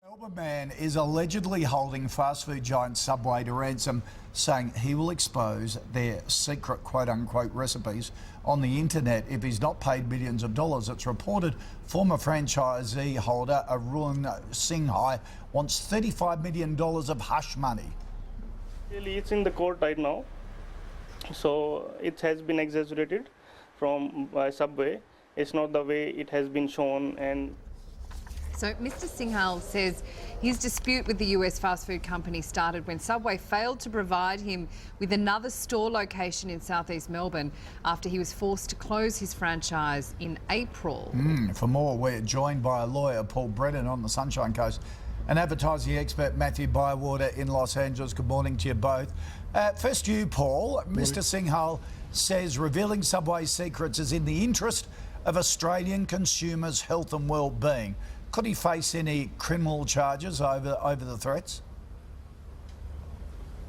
Melbourne man is allegedly holding fast food giant Subway to ransom, saying he will expose their secret quote-unquote recipes on the internet if he's not paid millions of dollars. It's reported former franchisee holder Arun Singhai wants $35 million of hush money. Really, it's in the court right now, so it has been exaggerated from Subway. It's not the way it has been shown. And so Mr. Singhal says his dispute with the US fast food company started when Subway failed to provide him with another store location in southeast Melbourne after he was forced to close his franchise in April. For more, we're joined by a lawyer, Paul Brennan, on the Sunshine Coast, and advertising expert Matthew Bywater in Los Angeles. Good morning to you both. First you, Paul. Mr. Singhal says revealing Subway's secrets is in the interest of Australian consumers' health and well-being. Could he face any criminal charges over the threats?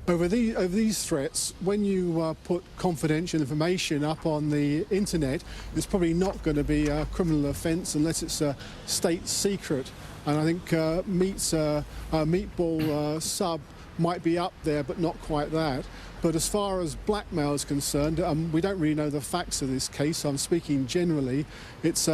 Over these threats, when you put confidential information up on the internet, it's probably not going to be a criminal offence unless it's a state secret. And I think meatball sub might be up there, but not quite that. But as far as blackmail is concerned, we don't really know the facts of this case. I'm speaking generally. It's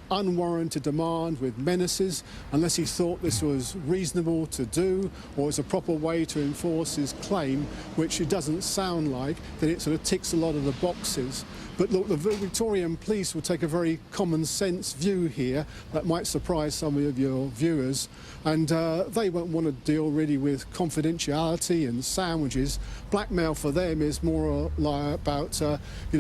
unwarranted demand with menaces, unless he thought this was reasonable to do or is a proper way to enforce his claim, which it doesn't sound like, then it sort of ticks a lot of the boxes. But look, the Victorian police will take a very common sense view here that might surprise some of your viewers, and they won't want to deal really with confidentiality and sandwiches. Blackmail for them is more about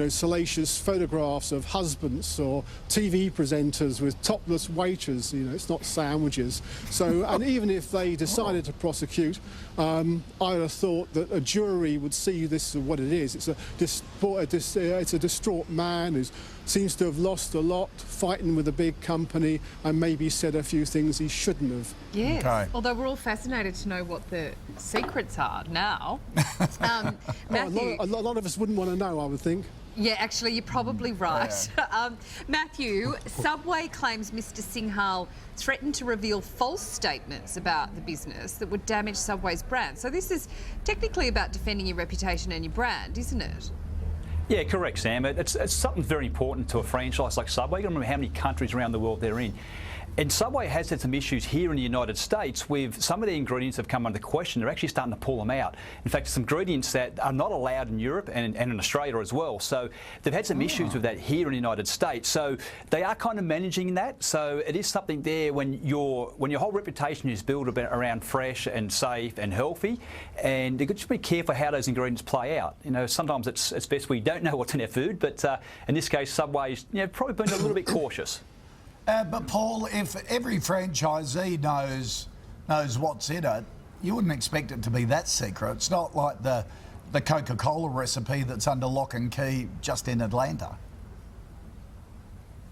salacious photographs of husbands or TV presenters with topless waiters. It's not sandwiches. So, and even if they decided to prosecute, I would have thought that a jury would see this as what it is. It's a distraught man who seems to have lost a lot fighting with a big company and maybe said a few things he shouldn't have. Yes, okay. Although we're all fascinated to know what the secrets are now. Matthew, a lot of us wouldn't want to know, I would think. Yeah, actually, you're probably right. Yeah. Matthew, Subway claims Mr. Singhal threatened to reveal false statements about the business that would damage Subway's brand. So this is technically about defending your reputation and your brand, isn't it? Yeah, correct, Sam. It's something very important to a franchise like Subway. You've got to remember how many countries around the world they're in. And Subway has had some issues here in the United States with some of the ingredients that have come under question. They're actually starting to pull them out. In fact, some ingredients that are not allowed in Europe and in Australia as well. So they've had some issues with that here in the United States. So they are kind of managing that. So it is something there when your whole reputation is built around fresh and safe and healthy. And you've got to be careful how those ingredients play out. Sometimes it's best we don't know what's in our food, but in this case, Subway's probably been a little bit cautious. But Paul, if every franchisee knows what's in it, you wouldn't expect it to be that secret. It's not like the Coca-Cola recipe that's under lock and key just in Atlanta.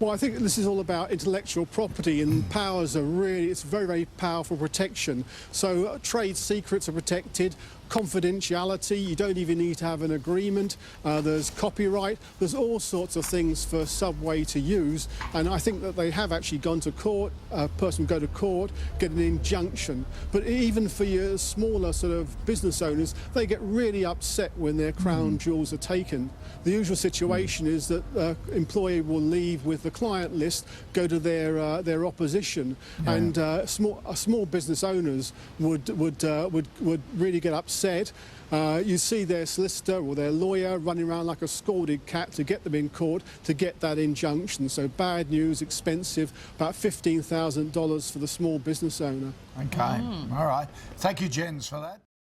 Well, I think this is all about intellectual property, and powers are it's very, very powerful protection. So trade secrets are protected, confidentiality, you don't even need to have an agreement, there's copyright, there's all sorts of things for Subway to use, and I think that they have actually gone to court, a person would go to court, get an injunction. But even for your smaller sort of business owners, they get really upset when their crown jewels are taken. The usual situation is that employee will leave with the client list, go to their opposition, and small business owners would really get upset. You see their solicitor or their lawyer running around like a scalded cat to get them in court to get that injunction. So bad news, expensive, about $15,000 for the small business owner. Okay, all right. Thank you, Jens, for that.